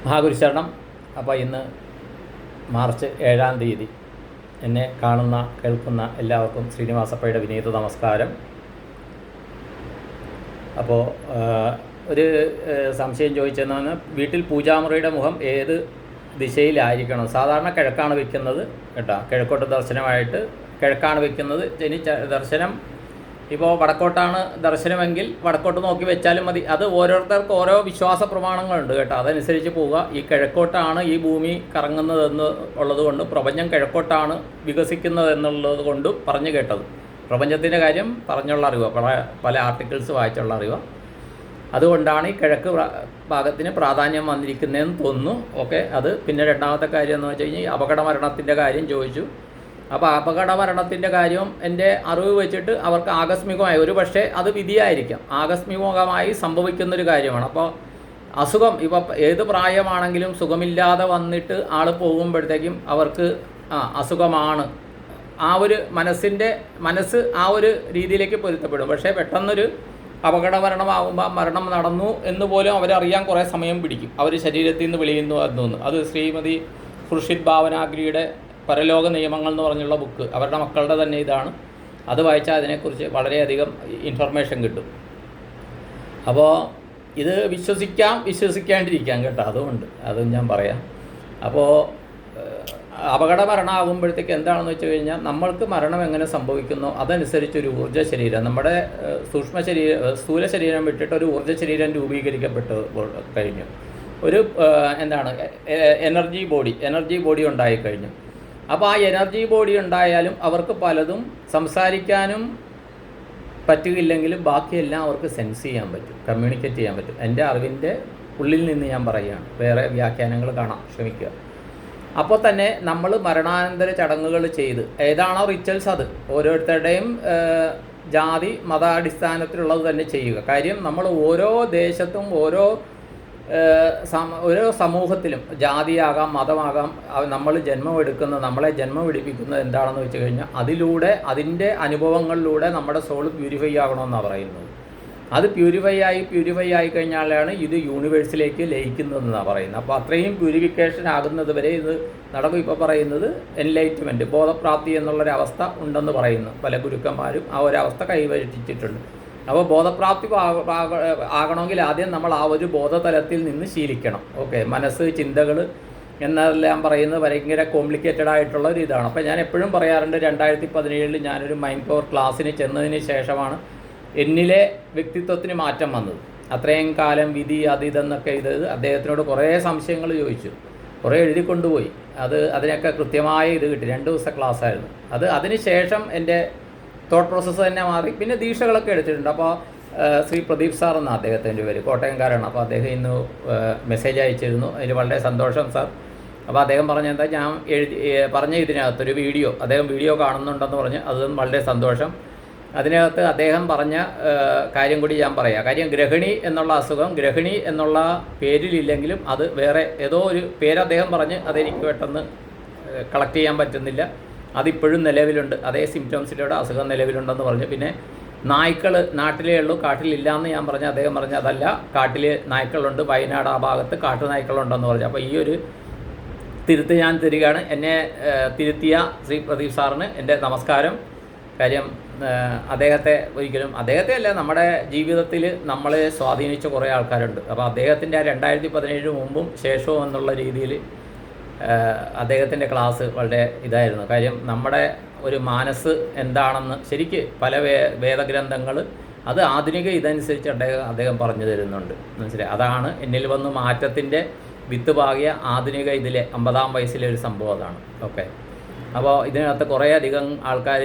മഹാഗുരുശരണം. അപ്പോൾ ഇന്ന് മാർച്ച് 7-ാം തീയതി എന്നെ കാണുന്ന കേൾക്കുന്ന എല്ലാവർക്കും ശ്രീനിവാസപ്പയുടെ വിനീത നമസ്കാരം. അപ്പോൾ ഒരു സംശയം ചോദിച്ചതെന്ന്, വീട്ടിൽ പൂജാമുറിയുടെ മുഖം ഏത് ദിശയിലായിരിക്കണം? സാധാരണ കിഴക്കാണ് വെക്കുന്നത് കേട്ടോ. കിഴക്കോട്ട് ദർശനമായിട്ട് കിഴക്കാണ് വെക്കുന്നത്. ഇനി ദർശനം ഇപ്പോൾ വടക്കോട്ടാണ് ദർശനമെങ്കിൽ വടക്കോട്ട് നോക്കി വെച്ചാലും മതി. അത് ഓരോരുത്തർക്ക് ഓരോ വിശ്വാസ പ്രമാണങ്ങളുണ്ട് കേട്ടോ. അതനുസരിച്ച് പോവുക. ഈ കിഴക്കോട്ടാണ് ഈ ഭൂമി കറങ്ങുന്നതെന്ന് ഉള്ളത് കൊണ്ട്, പ്രപഞ്ചം കിഴക്കോട്ടാണ് വികസിക്കുന്നത് എന്നുള്ളത് കൊണ്ട് പറഞ്ഞു കേട്ടത്. പ്രപഞ്ചത്തിൻ്റെ കാര്യം പറഞ്ഞുള്ള അറിവ്, പല ആർട്ടിക്കിൾസ് വായിച്ചുള്ള അറിവ്. അതുകൊണ്ടാണ് ഈ കിഴക്ക് ഭാഗത്തിന് പ്രാധാന്യം വന്നിരിക്കുന്നതെന്ന് തോന്നുന്നു. ഓക്കെ. അത് പിന്നെ രണ്ടാമത്തെ കാര്യം എന്ന് വെച്ച് കഴിഞ്ഞാൽ അപകട മരണത്തിൻ്റെ കാര്യം ചോദിച്ചു. അപ്പോൾ അപകട മരണത്തിൻ്റെ കാര്യം എൻ്റെ അറിവ് വെച്ചിട്ട് അവർക്ക് ആകസ്മികമായി, ഒരു പക്ഷേ അത് വിധിയായിരിക്കാം, ആകസ്മികമായി സംഭവിക്കുന്നൊരു കാര്യമാണ്. അപ്പോൾ അസുഖം ഇപ്പോൾ ഏത് പ്രായമാണെങ്കിലും സുഖമില്ലാതെ വന്നിട്ട് ആൾ പോകുമ്പോഴത്തേക്കും അവർക്ക് അസുഖമാണ്, ആ ഒരു മനസ്സ് ആ ഒരു രീതിയിലേക്ക് പൊരുത്തപ്പെടും. പക്ഷേ പെട്ടെന്നൊരു അപകട മരണമാകുമ്പോൾ മരണം നടന്നു എന്ന് പോലും അവരറിയാൻ കുറേ സമയം പിടിക്കും. അവർ ശരീരത്തിൽ നിന്ന് വെളിയുന്നു എന്നൊന്ന്. അത് ശ്രീമതി ഖുർഷിദ് ഭാവനാഗ്രിയുടെ പരലോക നിയമങ്ങൾ എന്ന് പറഞ്ഞുള്ള ബുക്ക്, അവരുടെ മക്കളുടെ തന്നെ ഇതാണ്. അത് വായിച്ചാൽ അതിനെക്കുറിച്ച് വളരെയധികം ഇൻഫർമേഷൻ കിട്ടും. അപ്പോൾ ഇത് വിശ്വസിക്കാണ്ടിരിക്കാം കേട്ടോ. അതും ഞാൻ പറയാം. അപ്പോൾ അപകട മരണമാകുമ്പോഴത്തേക്ക് എന്താണെന്ന് വെച്ച് കഴിഞ്ഞാൽ, നമ്മൾക്ക് മരണം എങ്ങനെ സംഭവിക്കുന്നോ അതനുസരിച്ചൊരു ഊർജ്ജ ശരീരം, നമ്മുടെ സ്ഥൂല ശരീരം വിട്ടിട്ട് ഒരു ഊർജ്ജ ശരീരം രൂപീകരിക്കപ്പെട്ട് കഴിഞ്ഞു. ഒരു എനർജി ബോഡി ഉണ്ടായിക്കഴിഞ്ഞു. അപ്പോൾ ആ എനർജി ബോഡി ഉണ്ടായാലും അവർക്ക് പലതും സംസാരിക്കാനും പറ്റുകയില്ലെങ്കിലും ബാക്കിയെല്ലാം അവർക്ക് സെൻസ് ചെയ്യാൻ പറ്റും, കമ്മ്യൂണിക്കേറ്റ് ചെയ്യാൻ പറ്റും. എൻ്റെ അറിവിൻ്റെ ഉള്ളിൽ നിന്ന് ഞാൻ പറയുകയാണ്, വേറെ വ്യാഖ്യാനങ്ങൾ കാണാം, ക്ഷമിക്കുക. അപ്പോൾ തന്നെ നമ്മൾ മരണാനന്തര ചടങ്ങുകൾ ചെയ്ത്, ഏതാണോ റിച്വൽസ് അത് ഓരോരുത്തരുടെയും ജാതി മതാടിസ്ഥാനത്തിലുള്ളത് തന്നെ ചെയ്യുക. കാര്യം നമ്മൾ ഓരോ ദേശത്തും ഓരോ സമൂഹത്തിലും ജാതിയാകാം മതമാകാം, നമ്മളെ ജന്മം എടുപ്പിക്കുന്നത് എന്താണെന്ന് വെച്ച് കഴിഞ്ഞാൽ അതിൻ്റെ അനുഭവങ്ങളിലൂടെ നമ്മുടെ സോൾ പ്യൂരിഫൈ ആകണമെന്നാണ് പറയുന്നത്. അത് പ്യൂരിഫൈ ആയി കഴിഞ്ഞാലാണ് ഇത് യൂണിവേഴ്സിലേക്ക് ലയിക്കുന്നതെന്നാണ് പറയുന്നത്. അപ്പോൾ അത്രയും പ്യൂരിഫിക്കേഷൻ ആകുന്നത് വരെ ഇത് നടക്കും. ഇപ്പോൾ പറയുന്നത് എൻലൈറ്റ്മെൻറ്റ്, ബോധപ്രാപ്തി എന്നുള്ളൊരവസ്ഥ ഉണ്ടെന്ന് പറയുന്നു. പല ഗുരുക്കന്മാരും ആ ഒരവസ്ഥ കൈവരിച്ചിട്ടുണ്ട്. അപ്പോൾ ബോധപ്രാപ്തി ആകണമെങ്കിൽ ആദ്യം നമ്മൾ ആ ഒരു ബോധതലത്തിൽ നിന്ന് ശീലിക്കണം. ഓക്കെ. മനസ്സ്, ചിന്തകൾ എന്നെല്ലാം പറയുന്നത് ഭയങ്കര കോംപ്ലിക്കേറ്റഡ് ആയിട്ടുള്ള ഒരു ഇതാണ്. അപ്പോൾ ഞാൻ എപ്പോഴും പറയാറുണ്ട്, 2017 ഞാനൊരു മൈൻഡ് പവർ ക്ലാസ്സിന് ചെന്നതിന് ശേഷമാണ് എന്നിലെ വ്യക്തിത്വത്തിന് മാറ്റം വന്നത്. അത്രയും കാലം വിധി ഇതെന്നൊക്കെ അദ്ദേഹത്തിനോട് കുറേ സംശയങ്ങൾ ചോദിച്ചു, കുറേ എഴുതി കൊണ്ടുപോയി. അതിനൊക്കെ കൃത്യമായ ഇത് കിട്ടി. 2 ദിവസത്തെ ക്ലാസ്സായിരുന്നു അത്. അതിന് ശേഷം എൻ്റെ തോട്ട് പ്രോസസ്സ് തന്നെ മാറി. പിന്നെ ദീക്ഷകളൊക്കെ എടുത്തിട്ടുണ്ട്. അപ്പോൾ ശ്രീ പ്രദീപ് സാർ എന്ന അദ്ദേഹത്തിൻ്റെ പേര്, കോട്ടയംകാരാണ്. അപ്പോൾ അദ്ദേഹം ഇന്ന് മെസ്സേജ് അയച്ചിരുന്നു. അതിൽ വളരെ സന്തോഷം സാർ. അപ്പോൾ അദ്ദേഹം പറഞ്ഞെന്താ, ഞാൻ പറഞ്ഞ ഇതിനകത്തൊരു അദ്ദേഹം വീഡിയോ കാണുന്നുണ്ടെന്ന് പറഞ്ഞ്, അതും വളരെ സന്തോഷം. അതിനകത്ത് അദ്ദേഹം പറഞ്ഞ കാര്യം കൂടി ഞാൻ പറയാം. കാര്യം ഗ്രഹിണി എന്നുള്ള അസുഖം, ഗ്രഹിണി എന്നുള്ള പേരിലില്ലെങ്കിലും അത് വേറെ ഏതോ ഒരു പേര് അദ്ദേഹം പറഞ്ഞ് അതെനിക്ക് പെട്ടെന്ന് കളക്ട് ചെയ്യാൻ പറ്റുന്നില്ല. അതിപ്പോഴും നിലവിലുണ്ട്, അതേ സിംറ്റംസിലൂടെ അസുഖം നിലവിലുണ്ടെന്ന് പറഞ്ഞു. പിന്നെ നായ്ക്കൾ നാട്ടിലേ ഉള്ളൂ, കാട്ടിലില്ലയെന്ന് ഞാൻ പറഞ്ഞു. അദ്ദേഹം പറഞ്ഞു അതല്ല, കാട്ടിൽ നായ്ക്കളുണ്ട്, വയനാട് ആ ഭാഗത്ത് കാട്ടുനായ്ക്കളുണ്ടെന്ന് പറഞ്ഞു. അപ്പോൾ ഈ ഒരു തിരുത്ത് ഞാൻ തരികയാണ്. എന്നെ തിരുത്തിയ ശ്രീ പ്രദീപ് സാറിന് എൻ്റെ നമസ്കാരം. കാര്യം അദ്ദേഹത്തെ അല്ല, നമ്മുടെ ജീവിതത്തിൽ നമ്മളെ സ്വാധീനിച്ച കുറേ ആൾക്കാരുണ്ട്. അപ്പോൾ അദ്ദേഹത്തിൻ്റെ 2017 മുമ്പും ശേഷവും എന്നുള്ള രീതിയിൽ അദ്ദേഹത്തിൻ്റെ ക്ലാസ് വളരെ ഇതായിരുന്നു. കാര്യം നമ്മുടെ ഒരു മനസ്സ് എന്താണെന്ന് ശരിക്ക് പല വേദഗ്രന്ഥങ്ങൾ അത് ആധുനിക ഇതനുസരിച്ച് അദ്ദേഹം പറഞ്ഞു തരുന്നുണ്ട്. മനസ്സിലായി? അതാണ് എന്നിൽ വന്ന് മാറ്റത്തിൻ്റെ വിത്ത് പാകിയ ആധുനിക ഇതിലെ 50-ാം വയസ്സിലെ ഒരു സംഭവം അതാണ്. ഓക്കെ. അപ്പോൾ ഇതിനകത്ത് കുറേ അധികം ആൾക്കാർ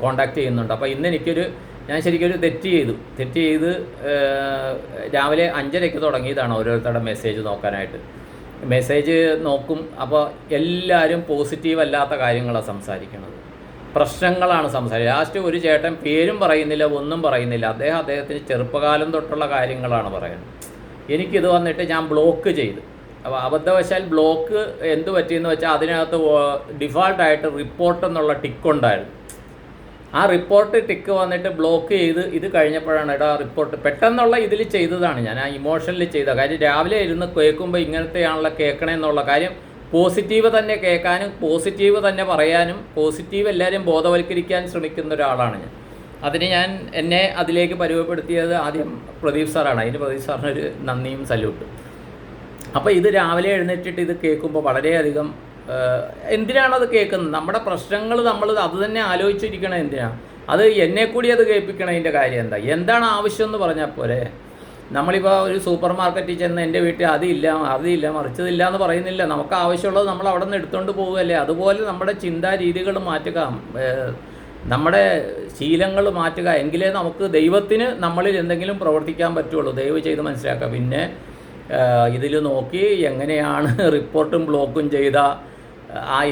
കോണ്ടാക്ട് ചെയ്യുന്നുണ്ട്. അപ്പോൾ ഇന്ന് ഞാൻ ശരിക്കൊരു തെറ്റ് ചെയ്ത് രാവിലെ 5:30 തുടങ്ങിയതാണ് ഓരോരുത്തരുടെ മെസ്സേജ് നോക്കാനായിട്ട്. മെസ്സേജ് നോക്കും. അപ്പോൾ എല്ലാവരും പോസിറ്റീവ് അല്ലാത്ത കാര്യങ്ങളാണ് സംസാരിക്കുന്നത്, പ്രശ്നങ്ങളാണ് സംസാരിക്കുന്നത്. ലാസ്റ്റ് ഒരു ചേട്ടൻ പേരും പറയുന്നില്ല, ഒന്നും പറയുന്നില്ല. അദ്ദേഹത്തിന് ചെറുപ്പകാലം തൊട്ടുള്ള കാര്യങ്ങളാണ് പറയുന്നത്. എനിക്കിത് വന്നിട്ട് ഞാൻ ബ്ലോക്ക് ചെയ്തു. അപ്പോൾ അബദ്ധവശാൽ ബ്ലോക്ക് എന്ത് പറ്റിയെന്ന് വെച്ചാൽ അതിനകത്ത് ഡിഫാൾട്ടായിട്ട് റിപ്പോർട്ട് എന്നുള്ള ടിക്കുണ്ടായിരുന്നു. ആ റിപ്പോർട്ട് ടിക്ക് വന്നിട്ട് ബ്ലോക്ക് ചെയ്ത് ഇത് കഴിഞ്ഞപ്പോഴാണ് എടാ റിപ്പോർട്ട് പെട്ടെന്നുള്ള ഇതിൽ ചെയ്തതാണ് ഞാൻ, ആ ഇമോഷനിൽ ചെയ്ത കാര്യം. രാവിലെ ഇരുന്ന് കേൾക്കുമ്പോൾ ഇങ്ങനത്തെയാണല്ലോ കേൾക്കണമെന്നുള്ള കാര്യം. പോസിറ്റീവ് തന്നെ കേൾക്കാനും പോസിറ്റീവ് തന്നെ പറയാനും പോസിറ്റീവ് എല്ലാവരും ബോധവൽക്കരിക്കാൻ ശ്രമിക്കുന്ന ഒരാളാണ് ഞാൻ. അതിന് എന്നെ അതിലേക്ക് പരിചയപ്പെടുത്തിയത് ആദ്യം പ്രദീപ് സാറാണ്. അതിന് പ്രദീപ് സാറിനൊരു നന്ദിയും സല്യൂട്ടും. അപ്പോൾ ഇത് രാവിലെ എഴുന്നേറ്റിട്ട് ഇത് കേൾക്കുമ്പോൾ വളരെയധികം എന്തിനാണത് കേൾക്കുന്നത്? നമ്മുടെ പ്രശ്നങ്ങൾ നമ്മൾ അത് തന്നെ ആലോചിച്ചിരിക്കണം. എന്തിനാണ് അത് എന്നെ കൂടി അത് കേൾപ്പിക്കണതിൻ്റെ കാര്യം എന്താണ് ആവശ്യം എന്ന് പറഞ്ഞാൽ പോരെ. നമ്മളിപ്പോൾ ഒരു സൂപ്പർ മാർക്കറ്റിൽ ചെന്ന് എൻ്റെ വീട്ടിൽ അതില്ല മറിച്ചതില്ല എന്ന് പറയുന്നില്ല. നമുക്ക് ആവശ്യമുള്ളത് നമ്മൾ അവിടെ നിന്ന് എടുത്തുകൊണ്ട് പോവുകയല്ലേ. അതുപോലെ നമ്മുടെ ചിന്താ രീതികൾ മാറ്റുക, നമ്മുടെ ശീലങ്ങൾ മാറ്റുക, എങ്കിലേ നമുക്ക് ദൈവത്തിന് നമ്മളിൽ എന്തെങ്കിലും പ്രവർത്തിക്കാൻ പറ്റുള്ളൂ. ദയവ് ചെയ്ത് മനസ്സിലാക്കുക. പിന്നെ ഇതിൽ നോക്കി എങ്ങനെയാണ് റിപ്പോർട്ടും ബ്ലോക്കും ചെയ്ത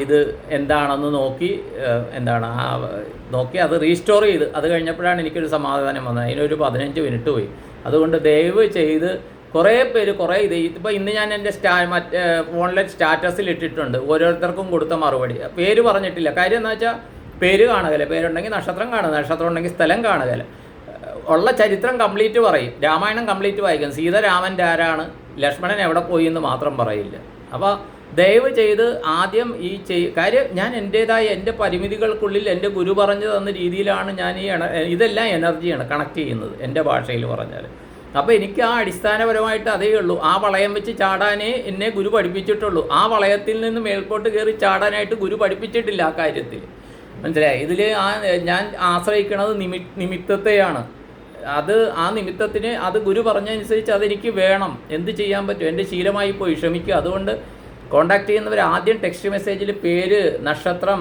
ഇത് എന്താണെന്ന് നോക്കി നോക്കി അത് റീസ്റ്റോർ ചെയ്ത് അത് കഴിഞ്ഞപ്പോഴാണ് എനിക്കൊരു സമാധാനം വന്നത്. അതിനൊരു 15 മിനിറ്റ് പോയി. അതുകൊണ്ട് ദയവ് ചെയ്ത് കുറേ പേര് ഇപ്പോൾ ഇന്ന് ഞാൻ എൻ്റെ ഓൺലൈൻ സ്റ്റാറ്റസിൽ ഇട്ടിട്ടുണ്ട്, ഓരോരുത്തർക്കും കൊടുത്ത മറുപടി. പേര് പറഞ്ഞിട്ടില്ല. കാര്യം എന്താ വെച്ചാൽ പേര് കാണുകയില്ല, പേരുണ്ടെങ്കിൽ നക്ഷത്രം കാണുക, നക്ഷത്രം ഉണ്ടെങ്കിൽ സ്ഥലം കാണുകയില്ല, ഉള്ള ചരിത്രം കംപ്ലീറ്റ് പറയും, രാമായണം കംപ്ലീറ്റ് വായിക്കും, സീത രാമൻ്റെ ആരാണ്, ലക്ഷ്മണൻ എവിടെ പോയി എന്ന് മാത്രം പറയില്ല. അപ്പോൾ ദയവ് ചെയ്ത് ആദ്യം കാര്യം ഞാൻ എൻ്റേതായ എൻ്റെ പരിമിതികൾക്കുള്ളിൽ എൻ്റെ ഗുരു പറഞ്ഞു തന്ന രീതിയിലാണ് ഞാൻ ഇതെല്ലാം എനർജിയാണ് കണക്ട് ചെയ്യുന്നത് എൻ്റെ ഭാഷയിൽ പറഞ്ഞാൽ. അപ്പോൾ എനിക്ക് ആ അടിസ്ഥാനപരമായിട്ട് അതേ ഉള്ളൂ. ആ വളയം വെച്ച് ചാടാനേ എന്നെ ഗുരു പഠിപ്പിച്ചിട്ടുള്ളൂ. ആ വളയത്തിൽ നിന്ന് മേൽപോട്ട് കയറി ചാടാനായിട്ട് ഗുരു പഠിപ്പിച്ചിട്ടില്ല ആ കാര്യത്തിൽ. മനസ്സിലായി? ഇതിൽ ഞാൻ ആശ്രയിക്കുന്നത് നിമിത്തത്തെയാണ്. ആ നിമിത്തത്തിന് അത് ഗുരു പറഞ്ഞതനുസരിച്ച് അതെനിക്ക് വേണം. എന്ത് ചെയ്യാൻ പറ്റും? എൻ്റെ ശീലമായി പോയി, ക്ഷമിക്കുക. അതുകൊണ്ട് കോണ്ടാക്ട് ചെയ്യുന്നവർ ആദ്യം ടെക്സ്റ്റ് മെസ്സേജിൽ പേര്, നക്ഷത്രം,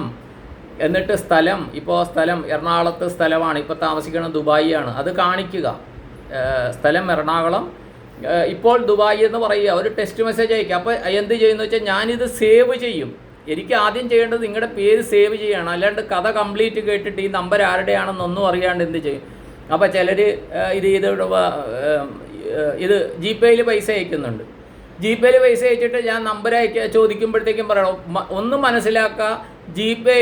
എന്നിട്ട് സ്ഥലം. ഇപ്പോൾ സ്ഥലം എറണാകുളത്ത് സ്ഥലമാണ്, ഇപ്പോൾ താമസിക്കുന്നത് ദുബായിയാണ്, അത് കാണിക്കുക. സ്ഥലം എറണാകുളം, ഇപ്പോൾ ദുബായി എന്ന് പറയുക. ഒരു ടെക്സ്റ്റ് മെസ്സേജ് അയക്കുക. അപ്പോൾ എന്ത് ചെയ്യുന്നു വെച്ചാൽ ഞാനിത് സേവ് ചെയ്യും. എനിക്ക് ആദ്യം ചെയ്യേണ്ടത് നിങ്ങളുടെ പേര് സേവ് ചെയ്യണം. അല്ലാണ്ട് കഥ കംപ്ലീറ്റ് കേട്ടിട്ട് ഈ നമ്പർ ആരുടെയാണെന്നൊന്നും അറിയാണ്ട് എന്ത് ചെയ്യും? അപ്പോൾ ചിലർ ഇത് ജി പേയിൽ പൈസ അയക്കുന്നുണ്ട്. ജി പേയിൽ പൈസ അയച്ചിട്ട് ഞാൻ നമ്പർ ചോദിക്കുമ്പോഴത്തേക്കും പറയണം, ഒന്നും മനസ്സിലാക്കുക, ജി പേ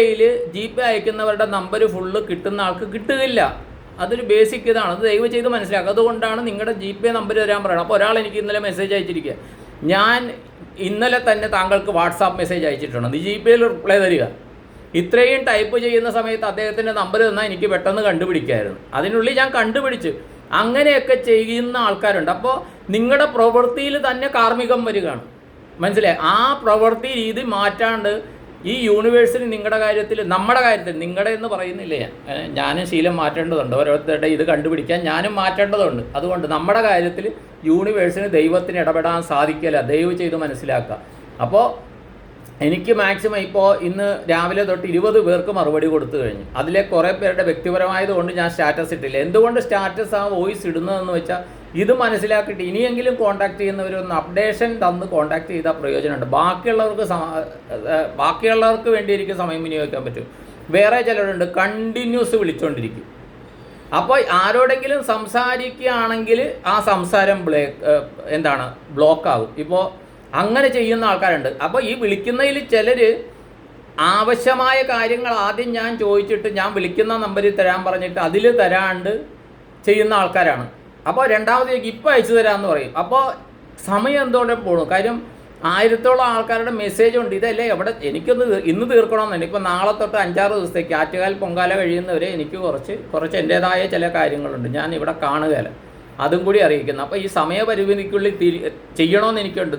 അയക്കുന്നവരുടെ നമ്പർ ഫുള്ള് കിട്ടുന്ന ആൾക്ക് കിട്ടുകയില്ല. അതൊരു ബേസിക് ഇതാണ്. അത് ദയവ് ചെയ്ത് മനസ്സിലാക്കുക. അതുകൊണ്ടാണ് നിങ്ങളുടെ ജി പേ നമ്പർ തരാൻ പറയണം. അപ്പോൾ ഒരാൾ എനിക്ക് ഇന്നലെ മെസ്സേജ് അയച്ചിരിക്കുക, ഞാൻ ഇന്നലെ തന്നെ താങ്കൾക്ക് വാട്സാപ്പ് മെസ്സേജ് അയച്ചിട്ടുണ്ട്, നീ ജി പേയിൽ റിപ്ലൈ തരിക. ഇത്രയും ടൈപ്പ് ചെയ്യുന്ന സമയത്ത് അദ്ദേഹത്തിൻ്റെ നമ്പർ തന്നാൽ എനിക്ക് പെട്ടെന്ന് കണ്ടുപിടിക്കാമായിരുന്നു. അതിനുള്ളിൽ ഞാൻ കണ്ടുപിടിച്ച്. അങ്ങനെയൊക്കെ ചെയ്യുന്ന ആൾക്കാരുണ്ട്. അപ്പോൾ നിങ്ങളുടെ പ്രവൃത്തിയിൽ തന്നെ കാർമ്മികം വരികയാണ്. മനസ്സിലായി? ആ പ്രവൃത്തി രീതി മാറ്റാണ്ട് ഈ യൂണിവേഴ്സിന് നിങ്ങളുടെ കാര്യത്തിൽ, നമ്മുടെ കാര്യത്തിൽ, നിങ്ങളുടെ എന്ന് പറയുന്നില്ലേ, ഞാനും ശീലം മാറ്റേണ്ടതുണ്ട്. ഓരോരുത്തരുടെ ഇത് കണ്ടുപിടിക്കാൻ ഞാനും മാറ്റേണ്ടതുണ്ട്. അതുകൊണ്ട് നമ്മുടെ കാര്യത്തിൽ യൂണിവേഴ്സിന് ദൈവത്തിന് ഇടപെടാൻ സാധിക്കില്ല. ദയവ് ചെയ്ത് മനസ്സിലാക്കുക. അപ്പോൾ എനിക്ക് മാക്സിമം ഇപ്പോൾ ഇന്ന് രാവിലെ തൊട്ട് 20 പേർക്ക് മറുപടി കൊടുത്തു കഴിഞ്ഞു. അതിലെ കുറേ പേരുടെ വ്യക്തിപരമായതുകൊണ്ട് ഞാൻ സ്റ്റാറ്റസ് ഇട്ടില്ല. എന്തുകൊണ്ട് സ്റ്റാറ്റസ് ആ വോയിസ് ഇടുന്നതെന്ന് വെച്ചാൽ ഇത് മനസ്സിലാക്കിയിട്ട് ഇനിയെങ്കിലും കോൺടാക്ട് ചെയ്യുന്നവരൊന്ന് അപ്ഡേഷൻ തന്ന് കോൺടാക്ട് ചെയ്താൽ പ്രയോജനമുണ്ട്. ബാക്കിയുള്ളവർക്ക് വേണ്ടി എനിക്ക് സമയം വിനിയോഗിക്കാൻ പറ്റും. വേറെ ചിലരുണ്ട് കണ്ടിന്യൂസ് വിളിച്ചുകൊണ്ടിരിക്കും. അപ്പോൾ ആരോടെങ്കിലും സംസാരിക്കുകയാണെങ്കിൽ ആ സംസാരം ബ്ലോക്കാകും. ഇപ്പോൾ അങ്ങനെ ചെയ്യുന്ന ആൾക്കാരുണ്ട്. അപ്പോൾ ഈ വിളിക്കുന്നതിൽ ചിലർ ആവശ്യമായ കാര്യങ്ങൾ ആദ്യം ഞാൻ ചോദിച്ചിട്ട് ഞാൻ വിളിക്കുന്ന നമ്പറിൽ തരാൻ പറഞ്ഞിട്ട് അതിൽ തരാണ്ട് ചെയ്യുന്ന ആൾക്കാരാണ്. അപ്പോൾ രണ്ടാമത്തേക്ക് ഇപ്പോൾ അയച്ചു തരാമെന്ന് പറയും. അപ്പോൾ സമയം എന്തോടെ പോകണം. കാര്യം 1000-ഓളം ആൾക്കാരുടെ മെസ്സേജ് ഉണ്ട്. ഇതല്ലേ എവിടെ ഇന്ന് തീർക്കണമെന്നുണ്ട്. ഇപ്പോൾ നാളെ തൊട്ട് 5-6 ദിവസത്തേക്ക് ആറ്റുകാൽ പൊങ്കാല കഴിയുന്നവരെ എനിക്ക് കുറച്ച് എൻ്റേതായ ചില കാര്യങ്ങളുണ്ട്, ഞാൻ ഇവിടെ കാണുകയില്ല, അതും കൂടി അറിയിക്കുന്നു. അപ്പോൾ ഈ സമയപരിമിതിക്കുള്ളിൽ ചെയ്യണമെന്ന് എനിക്കുണ്ട്.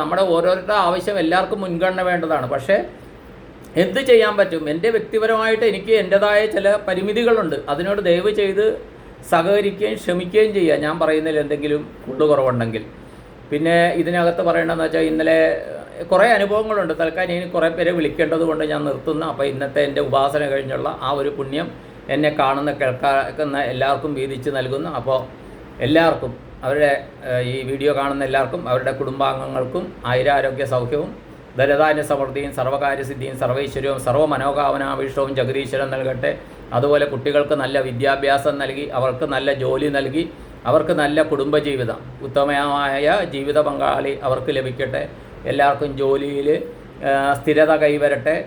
നമ്മുടെ ഓരോരുത്തരുടെ ആവശ്യം എല്ലാവർക്കും മുൻഗണന വേണ്ടതാണ്. പക്ഷേ എന്ത് ചെയ്യാൻ പറ്റും? എൻ്റെ വ്യക്തിപരമായിട്ട് എനിക്ക് എൻ്റേതായ ചില പരിമിതികളുണ്ട്. അതിനോട് ദയവ് ചെയ്ത് സഹകരിക്കുകയും ക്ഷമിക്കുകയും ചെയ്യുക, ഞാൻ പറയുന്നതിൽ എന്തെങ്കിലും കുറവുണ്ടെങ്കിൽ. പിന്നെ ഇതിനകത്ത് പറയേണ്ടതെന്ന് വെച്ചാൽ ഇന്നലെ കുറേ അനുഭവങ്ങളുണ്ട്. തൽക്കാലം ഇനി കുറേ പേരെ വിളിക്കേണ്ടത് കൊണ്ട് ഞാൻ നിർത്തുന്നു. അപ്പോൾ ഇന്നത്തെ എൻ്റെ ഉപാസന കഴിഞ്ഞുള്ള ആ ഒരു പുണ്യം എന്നെ കാണുന്ന കേൾക്കുന്ന എല്ലാവർക്കും വീതിച്ച് നൽകുന്നു. അപ്പോൾ എല്ലാവർക്കും, അവരുടെ ഈ വീഡിയോ കാണുന്ന എല്ലാവർക്കും, അവരുടെ കുടുംബാംഗങ്ങൾക്കും ആയുരാരോഗ്യ സൗഖ്യവും ധനധാന്യ സമൃദ്ധിയും സർവ്വകാര്യസിദ്ധിയും സർവൈശ്വര്യവും സർവ്വമനോകാമനാഭീഷ്ടവും ജഗദീശ്വരൻ നൽകട്ടെ. അതുപോലെ കുട്ടികൾക്ക് നല്ല വിദ്യാഭ്യാസം നൽകി, അവർക്ക് നല്ല ജോലി നൽകി, അവർക്ക് നല്ല കുടുംബജീവിതം, ഉത്തമമായ ജീവിത പങ്കാളി അവർക്ക് ലഭിക്കട്ടെ. എല്ലാവർക്കും ജോലിയിൽ സ്ഥിരത കൈവരട്ടെ.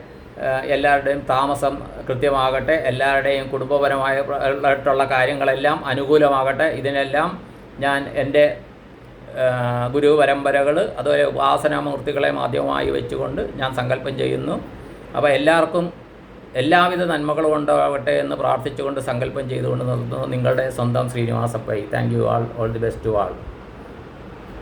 എല്ലാവരുടെയും താമസം കൃത്യമാകട്ടെ, എല്ലാവരുടെയും കുടുംബപരമായിട്ടുള്ള കാര്യങ്ങളെല്ലാം അനുകൂലമാകട്ടെ. ഇതിനെല്ലാം ഞാൻ എൻ്റെ ഗുരുപരമ്പരകൾ അതുപോലെ ഉപാസനാമൂർത്തികളെ മാധ്യമമായി വെച്ചുകൊണ്ട് ഞാൻ സങ്കല്പം ചെയ്യുന്നു. അപ്പോൾ എല്ലാവർക്കും എല്ലാവിധ നന്മകളും ഉണ്ടാകട്ടെ എന്ന് പ്രാർത്ഥിച്ചുകൊണ്ട് സങ്കല്പം ചെയ്തുകൊണ്ട് നിർത്തുന്നു. നിങ്ങളുടെ സ്വന്തം Srinivasa Pai. Thank you all. All the best to all.